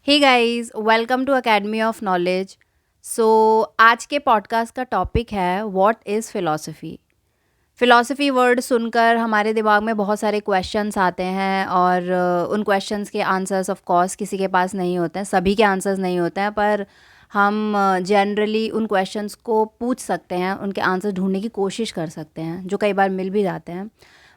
Hey guys, welcome to academy of knowledge. So आज के podcast का टॉपिक है what is philosophy. Philosophy word सुनकर हमारे दिमाग में बहुत सारे क्वेश्चंस आते हैं और उन क्वेश्चंस के आंसर्स ऑफ कोर्स किसी के पास नहीं होते हैं, सभी के आंसर्स नहीं होते हैं, पर हम जनरली उन क्वेश्चंस को पूछ सकते हैं, उनके आंसर ढूंढने की कोशिश कर सकते हैं, जो कई बार मिल भी जाते हैं।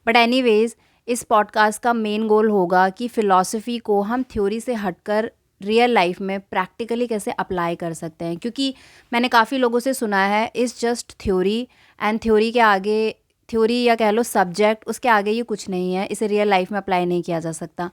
बट एनीवेज, इस पॉडकास्ट का मेन गोल होगा कि फ़िलॉसफी को हम थ्योरी से हटकर रियल लाइफ में प्रैक्टिकली कैसे अप्लाई कर सकते हैं, क्योंकि मैंने काफ़ी लोगों से सुना है is just theory, and theory के आगे, थ्योरी या कह लो सब्जेक्ट, उसके आगे ये कुछ नहीं है, इसे रियल लाइफ में अप्लाई नहीं किया जा सकता।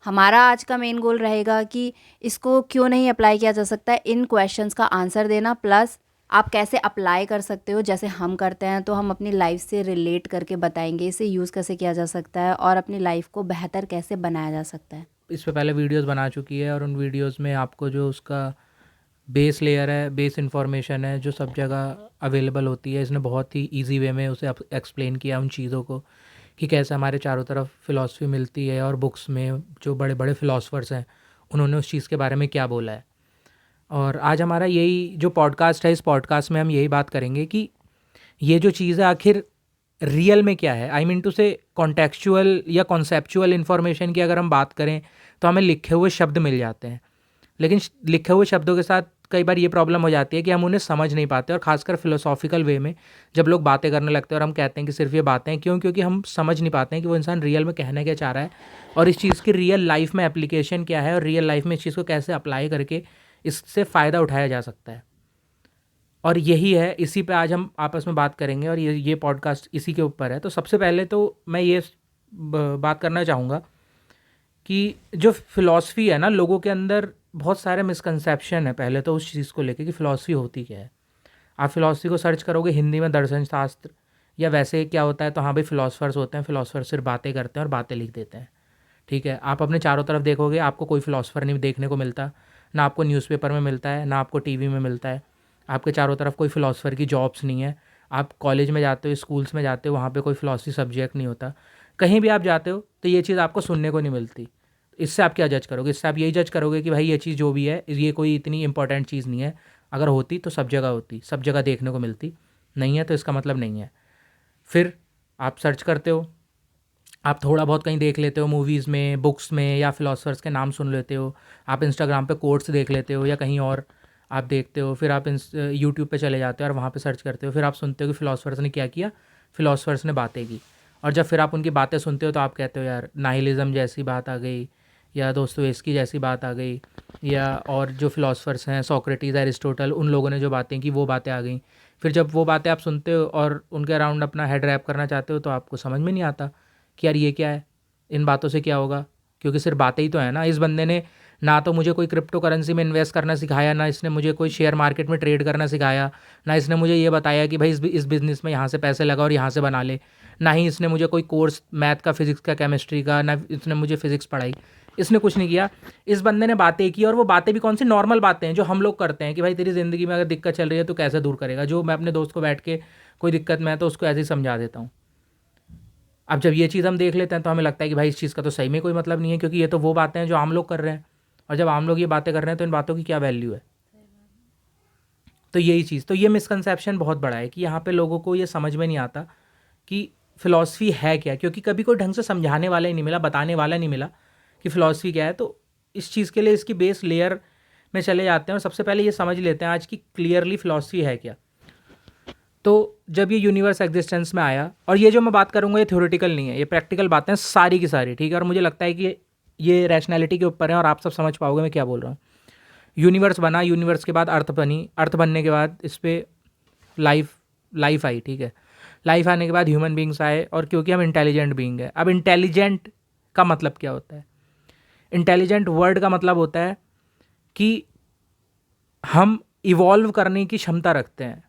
हमारा आज का मेन गोल रहेगा कि इसको क्यों नहीं अप्लाई किया जा सकता है, इन क्वेश्चंस का आंसर देना, प्लस आप कैसे अप्लाई कर सकते हो जैसे हम करते हैं, तो हम अपनी लाइफ से रिलेट करके बताएंगे इसे यूज़ कैसे किया जा सकता है और अपनी लाइफ को बेहतर कैसे बनाया जा सकता है। इस पे पहले वीडियोस बना चुकी है और उन वीडियोस में आपको जो उसका बेस लेयर है, बेस इंफॉर्मेशन है, जो सब जगह अवेलेबल होती है, इसने बहुत ही इजी वे में उसे एक्सप्लेन किया उन चीज़ों को कि कैसे हमारे चारों तरफ फ़िलासफ़ी मिलती है और बुक्स में जो बड़े बड़े फ़िलासफ़र्स हैं उन्होंने उस चीज़ के बारे में क्या बोला है। और आज हमारा यही जो पॉडकास्ट है, इस पॉडकास्ट में हम यही बात करेंगे कि ये जो चीज़ है आखिर रियल में क्या है। आई मीन टू से कॉन्टेक्चुअल या कॉन्सेप्चुअल इन्फॉर्मेशन की अगर हम बात करें तो हमें लिखे हुए शब्द मिल जाते हैं, लेकिन लिखे हुए शब्दों के साथ कई बार ये प्रॉब्लम हो जाती है कि हम उन्हें समझ नहीं पाते, और ख़ासकर फिलोसॉफिकल वे में जब लोग बातें करने लगते हैं और हम कहते हैं कि सिर्फ ये बातें हैं, क्योंकि हम समझ नहीं पाते हैं कि वो इंसान रियल में कहना क्या चाह रहा है और इस चीज़ की रियल लाइफ में एप्लीकेशन क्या है और रियल लाइफ में इस चीज़ को कैसे अप्लाई करके इससे फ़ायदा उठाया जा सकता है। और यही है, इसी पे आज हम आपस में बात करेंगे और ये पॉडकास्ट इसी के ऊपर है। तो सबसे पहले तो मैं ये बात करना चाहूँगा कि जो फ़िलॉसफ़ी है ना, लोगों के अंदर बहुत सारे मिसकंसेप्शन है पहले तो उस चीज़ को लेके कि फ़िलॉसफ़ी होती क्या है। आप फ़िलॉसफ़ी को सर्च करोगे हिंदी में दर्शन शास्त्र, या वैसे क्या होता है तो हाँ भाई फ़िलॉसफ़र्स होते हैं, फ़िलॉसफ़र सिर्फ बातें करते हैं और बातें लिख देते हैं। ठीक है, आप अपने चारों तरफ देखोगे आपको कोई फ़िलॉसफ़र नहीं देखने को मिलता, ना आपको न्यूज़पेपर में मिलता है, ना आपको टीवी में मिलता है। आपके चारों तरफ कोई फ़िलॉसफ़र की जॉब्स नहीं है। आप कॉलेज में जाते हो, स्कूल्स में जाते हो, वहाँ पे कोई फ़िलॉसफ़ी सब्जेक्ट नहीं होता। कहीं भी आप जाते हो तो ये चीज़ आपको सुनने को नहीं मिलती। इससे आप क्या जज करोगे? इससे आप यही जज करोगे कि भाई ये चीज़ जो भी है, ये कोई इतनी इंपॉर्टेंट चीज़ नहीं है। अगर होती तो सब जगह होती, सब जगह देखने को मिलती। नहीं है तो इसका मतलब नहीं है। फिर आप सर्च करते हो, आप थोड़ा बहुत कहीं देख लेते हो, मूवीज़ में, बुक्स में, या फिलोसफर्स के नाम सुन लेते हो। आप इंस्टाग्राम पे कोट्स देख लेते हो या कहीं और आप देखते हो। फिर आप यूट्यूब पे चले जाते हो और वहाँ पे सर्च करते हो। फिर आप सुनते हो कि फिलोसफर्स ने क्या किया, फिलोसफर्स ने बातें की। और जब फिर आप उनकी बातें सुनते हो तो आप कहते हो यार नाहिलिज्म जैसी बात आ गई, या दोस्तोयेव्स्की जैसी बात आ गई, या और जो फिलोसफर्स हैं सोक्रेटिस, एरिस्टोटल, उन लोगों ने जो बातें की वो बातें आ गई। फिर जब वो बातें आप सुनते हो और उनके अराउंड अपना हेड रैप करना चाहते हो तो आपको समझ में नहीं आता कि यार ये क्या है, इन बातों से क्या होगा, क्योंकि सिर्फ बातें ही तो है ना। इस बंदे ने ना तो मुझे कोई क्रिप्टो करेंसी में इन्वेस्ट करना सिखाया, ना इसने मुझे कोई शेयर मार्केट में ट्रेड करना सिखाया, ना इसने मुझे ये बताया कि भाई इस बिज़नेस में यहाँ से पैसे लगा और यहाँ से बना ले, ना ही इसने मुझे कोई कोर्स मैथ का, फिजिक्स का, केमिस्ट्री का, ना इसने मुझे फिजिक्स पढ़ाई। इसने कुछ नहीं किया। इस बंदे ने बातें की, और वो बातें भी कौन सी नॉर्मल बातें हैं जो हम लोग करते हैं कि भाई तेरी ज़िंदगी में अगर दिक्कत चल रही है तो कैसे दूर करेगा। जो मैं अपने दोस्त को बैठ के कोई दिक्कत में है तो उसको ऐसे ही समझा देता हूँ। अब जब ये चीज़ हम देख लेते हैं तो हमें लगता है कि भाई इस चीज़ का तो सही में कोई मतलब नहीं है, क्योंकि ये तो वो बातें हैं जो आम लोग कर रहे हैं, और जब आम लोग ये बातें कर रहे हैं तो इन बातों की क्या वैल्यू है। तो यही चीज़, तो ये मिसकंसेप्शन बहुत बड़ा है कि यहाँ पे लोगों को ये समझ में नहीं आता कि फ़िलॉसफ़ी है क्या, क्योंकि कभी कोई ढंग से समझाने वाला ही नहीं मिला, बताने वाला नहीं मिला कि फ़िलॉसफ़ी क्या है। तो इस चीज़ के लिए इसकी बेस लेयर में चले जाते हैं और सबसे पहले ये समझ लेते हैं आज की क्लियरली फ़िलॉसफ़ी है क्या। तो जब ये यूनिवर्स एग्जिस्टेंस में आया, और ये जो मैं बात करूँगा ये थ्योरेटिकल नहीं है, ये प्रैक्टिकल बातें हैं सारी की सारी, ठीक है। और मुझे लगता है कि ये रैशनैलिटी के ऊपर है और आप सब समझ पाओगे मैं क्या बोल रहा हूँ। यूनिवर्स बना, यूनिवर्स के बाद अर्थ बनी, अर्थ बनने के बाद इस पर लाइफ लाइफ आई, ठीक है। लाइफ आने के बाद ह्यूमन बींग्स आए, और क्योंकि हम इंटेलिजेंट बींग है। अब इंटेलिजेंट का मतलब क्या होता है? इंटेलिजेंट वर्ड का मतलब होता है कि हम इवॉल्व करने की क्षमता रखते हैं।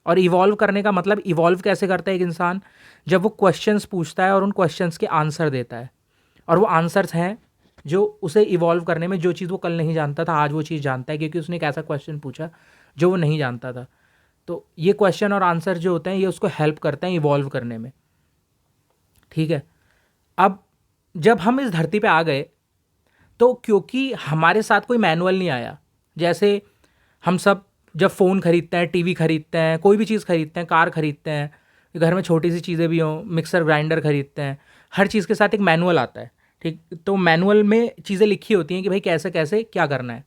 और इवॉल्व करने का मतलब, इवॉल्व कैसे करता है एक इंसान? जब वो क्वेश्चंस पूछता है और उन क्वेश्चंस के आंसर देता है, और वो आंसर्स हैं जो उसे इवॉल्व करने में, जो चीज़ वो कल नहीं जानता था आज वो चीज़ जानता है, क्योंकि उसने एक ऐसा क्वेश्चन पूछा जो वो नहीं जानता था। तो ये क्वेश्चन और आंसर जो होते हैं ये उसको हेल्प करते हैं इवॉल्व करने में, ठीक है। अब जब हम इस धरती पे आ गए तो क्योंकि हमारे साथ कोई मैनुअल नहीं आया, जैसे हम सब जब फ़ोन खरीदते हैं, टीवी खरीदते हैं, कोई भी चीज़ खरीदते हैं, कार खरीदते हैं, घर में छोटी सी चीज़ें भी हों, मिक्सर ग्राइंडर खरीदते हैं, हर चीज़ के साथ एक मैनुअल आता है, ठीक। तो मैनुअल में चीज़ें लिखी होती हैं कि भाई कैसे कैसे क्या करना है।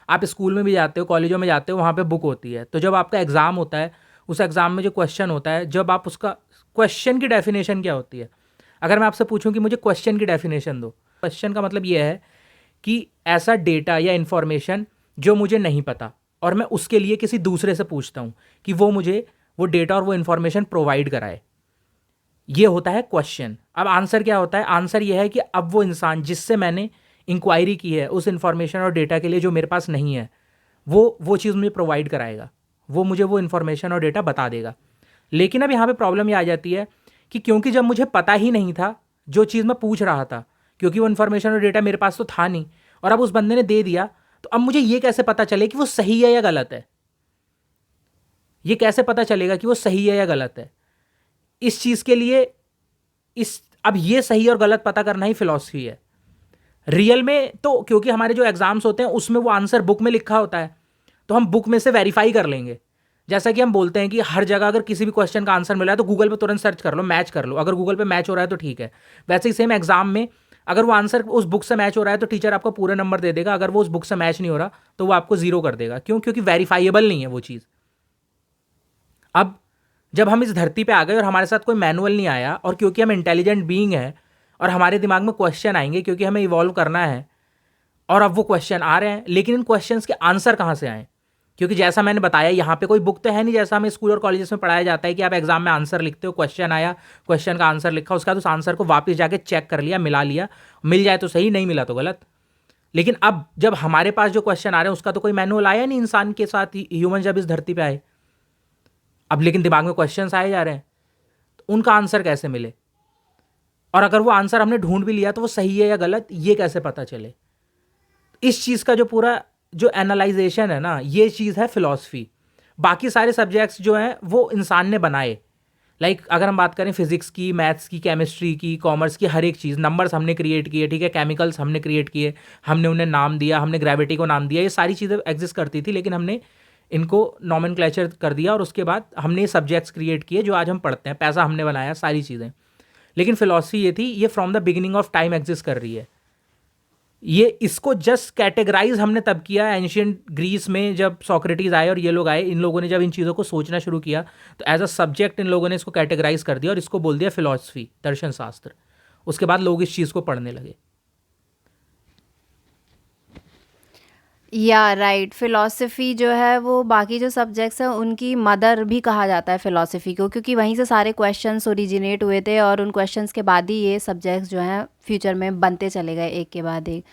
आप स्कूल में भी जाते हो, कॉलेजों में जाते हो, वहाँ पे बुक होती है। तो जब आपका एग्ज़ाम होता है, उस एग्ज़ाम में जो क्वेश्चन होता है, जब आप उसका क्वेश्चन की डेफिनेशन क्या होती है, अगर मैं आपसे पूछूं कि मुझे क्वेश्चन की डेफिनेशन दो, क्वेश्चन का मतलब ये है कि ऐसा डेटा या इन्फॉर्मेशन जो मुझे नहीं पता और मैं उसके लिए किसी दूसरे से पूछता हूँ कि वो मुझे वो डेटा और वो इन्फॉर्मेशन प्रोवाइड कराए, ये होता है क्वेश्चन। अब आंसर क्या होता है? आंसर ये है कि अब वो इंसान जिससे मैंने इंक्वायरी की है उस इन्फॉर्मेशन और डेटा के लिए जो मेरे पास नहीं है, वो चीज़ मुझे प्रोवाइड कराएगा, वो मुझे वो इन्फॉर्मेशन और डेटा बता देगा। लेकिन अब यहाँ पे प्रॉब्लम ये आ जाती है कि क्योंकि जब मुझे पता ही नहीं था जो चीज़ मैं पूछ रहा था, क्योंकि वो इन्फॉर्मेशन और डेटा मेरे पास तो था नहीं, और अब उस बंदे ने दे दिया, तो अब मुझे ये कैसे पता चले कि वो सही है या गलत है? ये कैसे पता चलेगा कि वो सही है या गलत है? इस चीज़ के लिए अब ये सही और गलत पता करना ही फिलॉसफी है। रियल में तो क्योंकि हमारे जो एग्जाम्स होते हैं उसमें वो आंसर बुक में लिखा होता है, तो हम बुक में से वेरीफाई कर लेंगे। जैसा कि हम बोलते हैं कि हर जगह अगर किसी भी क्वेश्चन का आंसर मिला है तो गूगल पे तुरंत सर्च कर लो, मैच कर लो, अगर गूगल पे मैच हो रहा है तो ठीक है। वैसे ही सेम एग्जाम में अगर वो आंसर उस बुक से मैच हो रहा है तो टीचर आपको पूरे नंबर दे देगा, अगर वो उस बुक से मैच नहीं हो रहा तो वो आपको जीरो कर देगा। क्यों? क्योंकि वेरीफाइएबल नहीं है वो चीज़। अब जब हम इस धरती पे आ गए और हमारे साथ कोई मैनुअल नहीं आया, और क्योंकि हम इंटेलिजेंट बीइंग हैं और हमारे दिमाग में क्वेश्चन आएंगे क्योंकि हमें इवॉल्व करना है, और अब वो क्वेश्चन आ रहे हैं, लेकिन इन क्वेश्चंस के आंसर कहाँ से आए? क्योंकि जैसा मैंने बताया यहाँ पे कोई बुक तो है नहीं, जैसा हमें स्कूल और कॉलेजेस में पढ़ाया जाता है कि आप एग्जाम में आंसर लिखते हो, क्वेश्चन आया, क्वेश्चन का आंसर लिखा, उसके बाद उस आंसर को वापस जाके चेक कर लिया, मिला लिया, मिल जाए तो सही, नहीं मिला तो गलत। लेकिन अब जब हमारे पास जो क्वेश्चन आ रहे हैं उसका तो कोई मैनुअल आया नहीं इंसान के साथ, ह्यूमन जब इस धरती पे आए, अब लेकिन दिमाग में क्वेश्चंस आए जा रहे हैं, तो उनका आंसर कैसे मिले? और अगर वो आंसर हमने ढूंढ भी लिया तो वो सही है या गलत, ये कैसे पता चले? इस चीज़ का जो पूरा जो एनालाइजेशन है ना, ये चीज़ है फिलॉसफी। बाकी सारे सब्जेक्ट्स जो हैं वो इंसान ने बनाए। अगर हम बात करें फिजिक्स की, मैथ्स की, केमिस्ट्री की, कॉमर्स की, हर एक चीज़, नंबर्स हमने क्रिएट किए, ठीक है, केमिकल्स हमने क्रिएट किए, हमने उन्हें नाम दिया, हमने ग्रेविटी को नाम दिया, ये सारी चीज़ें एग्जिस्ट करती थी, लेकिन हमने इनको नॉमेनक्लेचर कर दिया और उसके बाद हमने सब्जेक्ट्स क्रिएट किए जो आज हम पढ़ते हैं, पैसा हमने बनाया, सारी चीज़ें। लेकिन फिलॉसफी ये थी, ये from the beginning of time exist कर रही है। ये इसको जस्ट कैटेगराइज हमने तब किया एंशियंट ग्रीस में, जब सॉक्रेटिस आए और ये लोग आए, इन लोगों ने जब इन चीज़ों को सोचना शुरू किया तो एज अ सब्जेक्ट इन लोगों ने इसको कैटेगराइज कर दिया और इसको बोल दिया फिलॉसफी, दर्शन शास्त्र। उसके बाद लोग इस चीज़ को पढ़ने लगे। या राइट, फिलॉसफी जो है वो बाकी जो सब्जेक्ट्स हैं उनकी मदर भी कहा जाता है फिलॉसफी को, क्योंकि वहीं से सारे क्वेश्चंस ओरिजिनेट हुए थे और उन क्वेश्चंस के बाद ही ये सब्जेक्ट्स जो हैं फ्यूचर में बनते चले गए एक के बाद एक।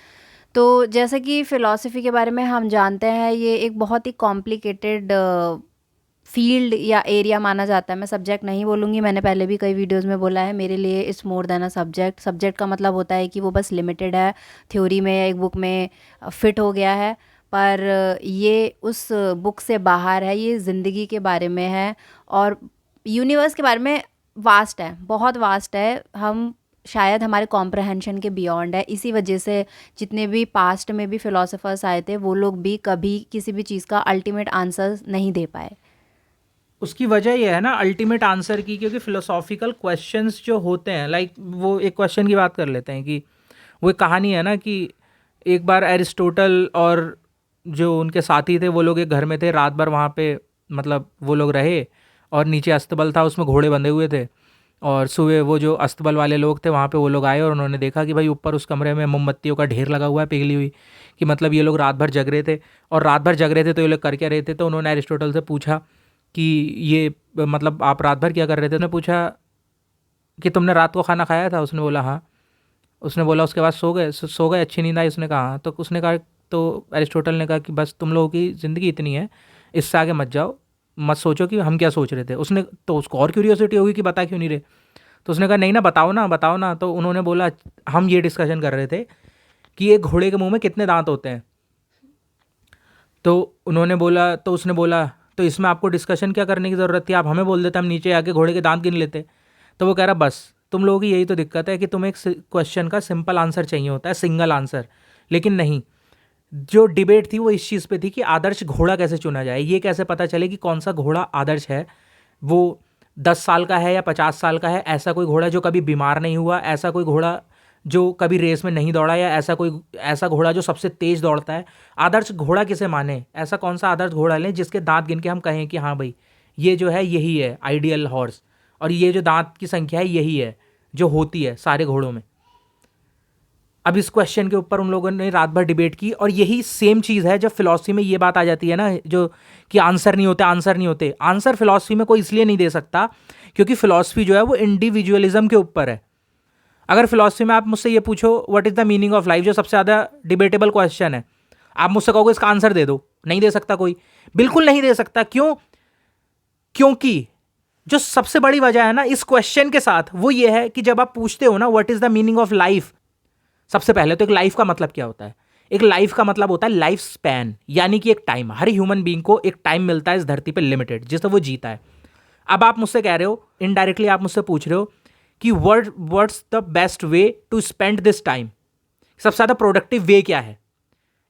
तो जैसे कि फ़िलॉसफ़ी के बारे में हम जानते हैं, ये एक बहुत ही कॉम्प्लिकेटेड फ़ील्ड या एरिया माना जाता है। मैं सब्जेक्ट नहीं बोलूँगी, मैंने पहले भी कई वीडियोज़ में बोला है, मेरे लिए it's more than a subject. Subject का मतलब होता है कि वो बस लिमिटेड है, थ्योरी में या एक बुक में फ़िट हो गया है, पर ये उस बुक से बाहर है, ये ज़िंदगी के बारे में है और यूनिवर्स के बारे में वास्ट है, बहुत वास्ट है। हम शायद हमारे कॉम्प्रहेंशन के बियॉन्ड है। इसी वजह से जितने भी पास्ट में भी फ़िलासफ़र्स आए थे वो लोग भी कभी किसी भी चीज़ का अल्टीमेट आंसर नहीं दे पाए। उसकी वजह यह है ना अल्टीमेट आंसर की, क्योंकि फिलोसॉफिकल क्वेश्चंस जो होते हैं, वो एक क्वेश्चन की बात कर लेते हैं कि वो एक कहानी है ना कि एक बार एरिस्टोटल और जो उनके साथी थे वो लोग एक घर में थे, रात भर वहाँ पे मतलब वो लोग रहे, और नीचे अस्तबल था, उसमें घोड़े बंधे हुए थे, और सुबह वो जो अस्तबल वाले लोग थे वहाँ पे वो लोग आए और उन्होंने देखा कि भाई ऊपर उस कमरे में मोमबत्तियों का ढेर लगा हुआ है पिघली हुई, कि मतलब ये लोग रात भर जग रहे थे, और रात भर जग रहे थे तो ये लोग कर क्या रहे थे। तो उन्होंने एरिस्टोटल से पूछा कि ये मतलब आप रात भर क्या कर रहे थे? उसने पूछा कि तुमने रात को खाना खाया था? उसने बोला हाँ। उसने बोला उसके बाद सो गए, अच्छी नींद आई? उसने कहा हाँ। तो उसने कहा, तो एरिस्टोटल ने कहा कि बस तुम लोगों की ज़िंदगी इतनी है, इससे आगे मत जाओ, मत सोचो कि हम क्या सोच रहे थे। उसने तो उसको और क्यूरियोसिटी होगी कि बता क्यों नहीं रहे। तो उसने कहा नहीं ना, बताओ ना, बताओ ना। तो उन्होंने बोला हम ये डिस्कशन कर रहे थे कि एक घोड़े के मुंह में कितने दांत होते हैं। तो उन्होंने बोला, तो उसने बोला तो इसमें आपको डिस्कशन क्या करने की ज़रूरत थी, आप हमें बोल देते, हम नीचे आके घोड़े के दांत गिन लेते। तो वो कह रहा बस तुम लोगों की यही तो दिक्कत है कि तुम्हें एक क्वेश्चन का सिंपल आंसर चाहिए होता है, सिंगल आंसर, लेकिन नहीं, जो डिबेट थी वो इस चीज़ पे थी कि आदर्श घोड़ा कैसे चुना जाए, ये कैसे पता चले कि कौन सा घोड़ा आदर्श है, वो 10 साल का है या 50 साल का है, ऐसा कोई घोड़ा जो कभी बीमार नहीं हुआ, ऐसा कोई घोड़ा जो कभी रेस में नहीं दौड़ा, या ऐसा घोड़ा जो सबसे तेज दौड़ता है। आदर्श घोड़ा किसे माने, ऐसा कौन सा आदर्श घोड़ा लें जिसके दांत गिन के हम कहें कि हाँ भाई ये जो है यही है आइडियल हॉर्स, और ये जो दांत की संख्या है यही है जो होती है सारे घोड़ों में। अब इस क्वेश्चन के ऊपर उन लोगों ने रात भर डिबेट की, और यही सेम चीज़ है जब फिलॉसफी में ये बात आ जाती है ना, जो कि आंसर नहीं होते। आंसर फिलॉसफी में कोई इसलिए नहीं दे सकता क्योंकि फिलॉसफी जो है वो इंडिविजुअलिज्म के ऊपर है। अगर फिलॉसफी में आप मुझसे ये पूछो what is the meaning of life, जो सबसे ज़्यादा डिबेटेबल क्वेश्चन है, आप मुझसे कहोगे इसका आंसर दे दो, नहीं दे सकता कोई, बिल्कुल नहीं दे सकता। क्यों? क्योंकि जो सबसे बड़ी वजह है ना इस क्वेश्चन के साथ, वो ये है कि जब आप पूछते हो ना what is the meaning of life, सबसे पहले तो एक लाइफ का मतलब क्या होता है? एक लाइफ का मतलब होता है लाइफ स्पैन, यानी कि एक टाइम। हर ह्यूमन बीइंग को एक टाइम मिलता है इस धरती पे लिमिटेड, जिससे वो जीता है। अब आप मुझसे कह रहे हो, इनडायरेक्टली आप मुझसे पूछ रहे हो कि what's the best way to spend this time, सबसे ज़्यादा प्रोडक्टिव वे क्या है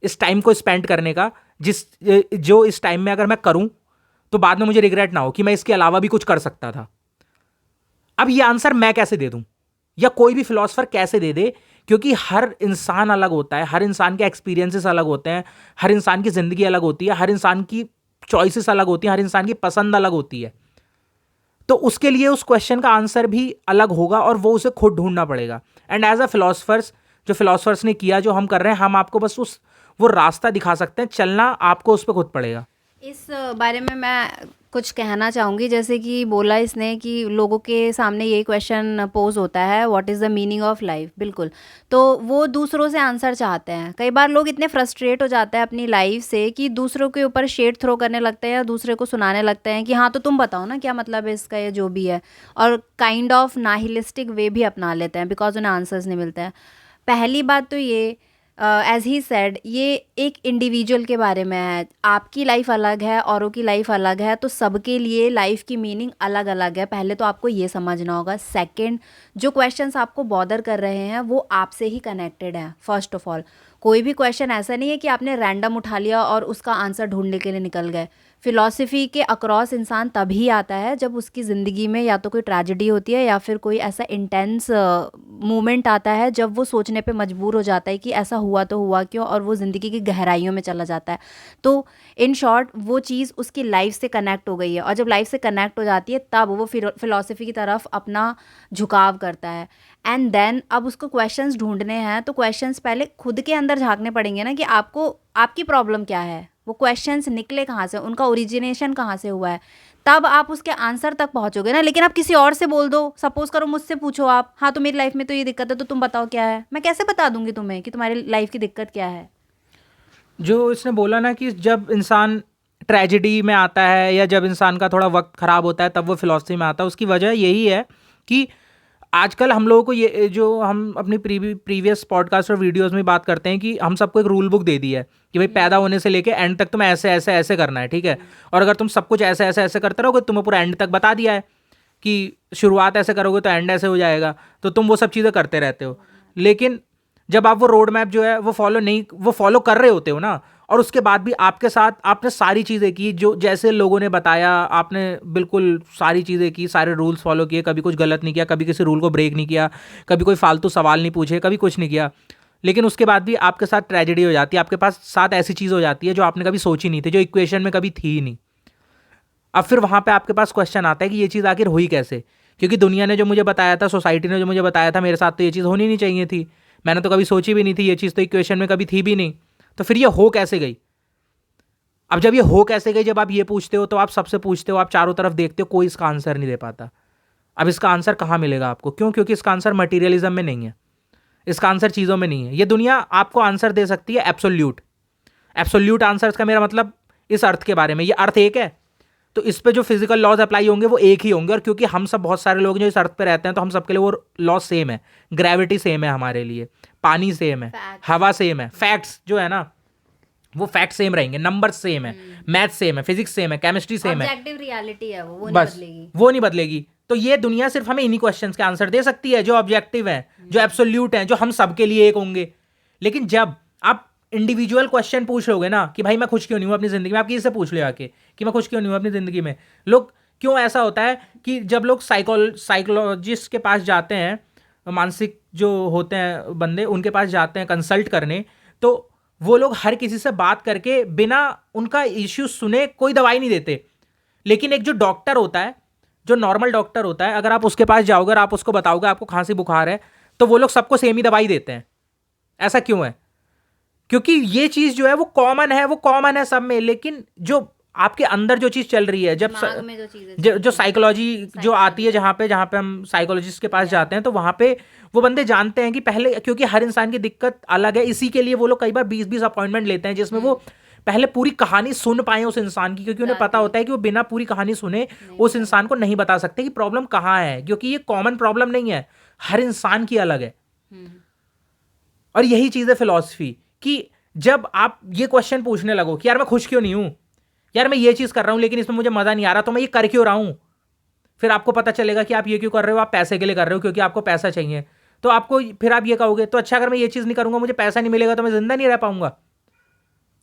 इस टाइम को स्पेंड करने का, जो इस टाइम में अगर मैं करूं तो बाद में मुझे रिग्रेट ना हो कि मैं इसके अलावा भी कुछ कर सकता था। अब ये आंसर मैं कैसे दे दूं, या कोई भी फिलोसफर कैसे दे दे? क्योंकि हर इंसान अलग होता है, हर इंसान के एक्सपीरियंसेस अलग होते हैं, हर इंसान की ज़िंदगी अलग होती है, हर इंसान की चॉइसेस अलग होती हैं, हर इंसान की पसंद अलग होती है। तो उसके लिए उस क्वेश्चन का आंसर भी अलग होगा और वो उसे खुद ढूंढना पड़ेगा। एंड एज अ फिलोसफर्स, जो फिलोसफर्स ने किया, जो हम कर रहे हैं, हम आपको बस वो रास्ता दिखा सकते हैं, चलना आपको उस पर खुद पड़ेगा। इस बारे में मैं कुछ कहना चाहूँगी। जैसे कि बोला इसने कि लोगों के सामने यही क्वेश्चन पोज होता है what is the meaning of life, बिल्कुल। तो वो दूसरों से आंसर चाहते हैं। कई बार लोग इतने फ्रस्ट्रेट हो जाते हैं अपनी लाइफ से कि दूसरों के ऊपर शेड थ्रो करने लगते हैं या दूसरे को सुनाने लगते हैं कि हाँ तो तुम बताओ ना क्या मतलब है इसका, या जो भी है, और काइंड ऑफ नाहिलिस्टिक वे भी अपना लेते हैं बिकॉज उन्हें आंसर्स नहीं मिलते हैं। पहली बात तो ये, एज ही सेड, ये एक इंडिविजुअल के बारे में है। आपकी लाइफ अलग है, औरों की लाइफ अलग है, तो सबके लिए लाइफ की मीनिंग अलग अलग है। पहले तो आपको ये समझना होगा। सेकंड, जो क्वेश्चंस आपको बॉदर कर रहे हैं वो आपसे ही कनेक्टेड हैं। फर्स्ट ऑफ ऑल, कोई भी क्वेश्चन ऐसा नहीं है कि आपने रैंडम उठा लिया और उसका आंसर ढूंढने के लिए निकल गए। फ़िलॉसफी के अक्रॉस इंसान तभी आता है जब उसकी ज़िंदगी में या तो कोई ट्रेजेडी होती है या फिर कोई ऐसा इंटेंस मोमेंट आता है जब वो सोचने पे मजबूर हो जाता है कि ऐसा हुआ तो हुआ क्यों, और वो ज़िंदगी की गहराइयों में चला जाता है। तो इन शॉर्ट वो चीज़ उसकी लाइफ से कनेक्ट हो गई है, और जब लाइफ से कनेक्ट हो जाती है तब वो फ़िलॉसफी की तरफ अपना झुकाव करता है। एंड देन अब उसको क्वेश्चंस ढूंढने हैं, तो क्वेश्चंस पहले खुद के अंदर झांकने पड़ेंगे ना कि आपको आपकी प्रॉब्लम क्या है, वो क्वेश्चंस निकले कहाँ से, उनका ओरिजिनेशन कहाँ से हुआ है, तब आप उसके आंसर तक पहुँचोगे ना। लेकिन आप किसी और से बोल दो, सपोज करो मुझसे पूछो आप, हाँ तो मेरी लाइफ में तो ये दिक्कत है, तो तुम बताओ क्या है, मैं कैसे बता दूंगी तुम्हें कि तुम्हारी लाइफ की दिक्कत क्या है। जो इसने बोला ना कि जब इंसान ट्रेजेडी में आता है या जब इंसान का थोड़ा वक्त ख़राब होता है तब वो फिलॉसफी में आता है, उसकी वजह यही है कि आजकल हम लोगों को ये, जो हम अपनी प्रीवियस पॉडकास्ट और वीडियोस में बात करते हैं कि हम सबको एक रूल बुक दे दी है कि भाई पैदा होने से लेके एंड तक तुम्हें ऐसे ऐसे ऐसे करना है, ठीक है। और अगर तुम सब कुछ ऐसे ऐसे ऐसे करते रहोगे, तुम्हें पूरा एंड तक बता दिया है कि शुरुआत ऐसे करोगे तो एंड ऐसे हो जाएगा, तो तुम वो सब चीज़ें करते रहते हो। लेकिन जब आप वो रोड मैप जो है वो फॉलो कर रहे होते हो ना, और उसके बाद भी आपके साथ आपने सारी चीज़ें की जो जैसे लोगों ने बताया, आपने बिल्कुल सारी चीज़ें की, सारे रूल्स फॉलो किए, कभी कुछ गलत नहीं किया, कभी किसी रूल को ब्रेक नहीं किया, कभी कोई फालतू सवाल नहीं पूछे, कभी कुछ नहीं किया, लेकिन उसके बाद भी आपके साथ ट्रेजेडी हो जाती है, आपके पास साथ ऐसी चीज़ हो जाती है जो आपने कभी सोची नहीं थी, जो इक्वेशन में कभी थी ही नहीं। अब फिर वहाँ पे आपके पास क्वेश्चन आता है कि ये चीज़ आखिर हुई कैसे, क्योंकि दुनिया ने जो मुझे बताया था, सोसाइटी ने जो मुझे बताया था, मेरे साथ तो ये चीज़ होनी नहीं चाहिए थी, मैंने तो कभी सोची भी नहीं थी, ये चीज़ तो इक्वेशन में कभी थी भी नहीं, तो फिर ये हो कैसे गई। अब जब ये हो कैसे गई, जब आप ये पूछते हो तो आप सबसे पूछते हो, आप चारों तरफ देखते हो, कोई इसका आंसर नहीं दे पाता। अब इसका आंसर कहाँ मिलेगा आपको? क्यों? क्योंकि इसका आंसर मटीरियलिज्म में नहीं है, इसका आंसर चीज़ों में नहीं है। ये दुनिया आपको आंसर दे सकती है एब्सोल्यूट आंसर का मेरा मतलब इस अर्थ के बारे में, ये अर्थ एक है तो इस पे जो फिजिकल लॉज अप्लाई होंगे वो एक ही होंगे, और क्योंकि हम सब बहुत सारे लोग जो इस अर्थ पे रहते हैं तो हम सबके लिए वो लॉ सेम है, ग्रेविटी सेम है हमारे लिए, पानी सेम है, हवा सेम है, फैक्ट्स जो है ना वो फैक्ट सेम रहेंगे, नंबर सेम है, मैथ सेम है, फिजिक्स सेम है, केमिस्ट्री सेम है, ऑब्जेक्टिव रियलिटी है वो नहीं बस बदलेगी। वो नहीं बदलेगी। तो ये दुनिया सिर्फ हमें इन्हीं क्वेश्चंस के आंसर दे सकती है जो ऑब्जेक्टिव है, जो एब्सोल्यूट है, जो हम सबके लिए एक होंगे। लेकिन जब आप इंडिविजुअल क्वेश्चन पूछ लोगे ना कि भाई मैं खुश क्यों नहीं हूँ अपनी ज़िंदगी में, आप किसी से पूछ ले आके कि मैं खुश क्यों नहीं हूँ अपनी ज़िंदगी में। लोग क्यों ऐसा होता है कि जब लोग साइकोलॉजिस्ट के पास जाते हैं, मानसिक जो होते हैं बंदे, उनके पास जाते हैं कंसल्ट करने, तो वो लोग हर किसी से बात करके बिना उनका इश्यू सुने कोई दवाई नहीं देते। लेकिन एक जो डॉक्टर होता है, जो नॉर्मल डॉक्टर होता है, अगर आप उसके पास जाओगे और आप उसको बताओगे आपको खांसी बुखार है, तो वो लोग सबको सेम ही दवाई देते हैं। ऐसा क्यों है? क्योंकि ये चीज जो है वो कॉमन है सब में। लेकिन जो आपके अंदर जो चीज चल रही है, जब दिमाग में जो चीजें जो साइकोलॉजी जो आती है, जहाँ पे हम साइकोलॉजिस्ट के पास जाते हैं, तो वहां पे वो बंदे जानते हैं कि पहले, क्योंकि हर इंसान की दिक्कत अलग है, इसी के लिए वो लोग कई बार 20-20 अपॉइंटमेंट लेते हैं जिसमें वो पहले पूरी कहानी सुन पाए उस इंसान की, क्योंकि उन्हें पता होता है कि वो बिना पूरी कहानी सुने उस इंसान को नहीं बता सकते कि प्रॉब्लम कहाँ है, क्योंकि ये कॉमन प्रॉब्लम नहीं है, हर इंसान की अलग है। और यही चीज है फिलॉसफी, कि जब आप ये क्वेश्चन पूछने लगो कि यार मैं खुश क्यों नहीं हूं, यार मैं ये चीज कर रहा हूं लेकिन इसमें मुझे मजा नहीं आ रहा, तो मैं ये कर क्यों रहा हूं, फिर आपको पता चलेगा कि आप ये क्यों कर रहे हो, आप पैसे के लिए कर रहे हो, क्योंकि आपको पैसा चाहिए। तो आपको फिर आप ये कहोगे तो अच्छा, अगर मैं ये चीज नहीं करूंगा मुझे पैसा नहीं मिलेगा तो मैं जिंदा नहीं रह पाऊंगा।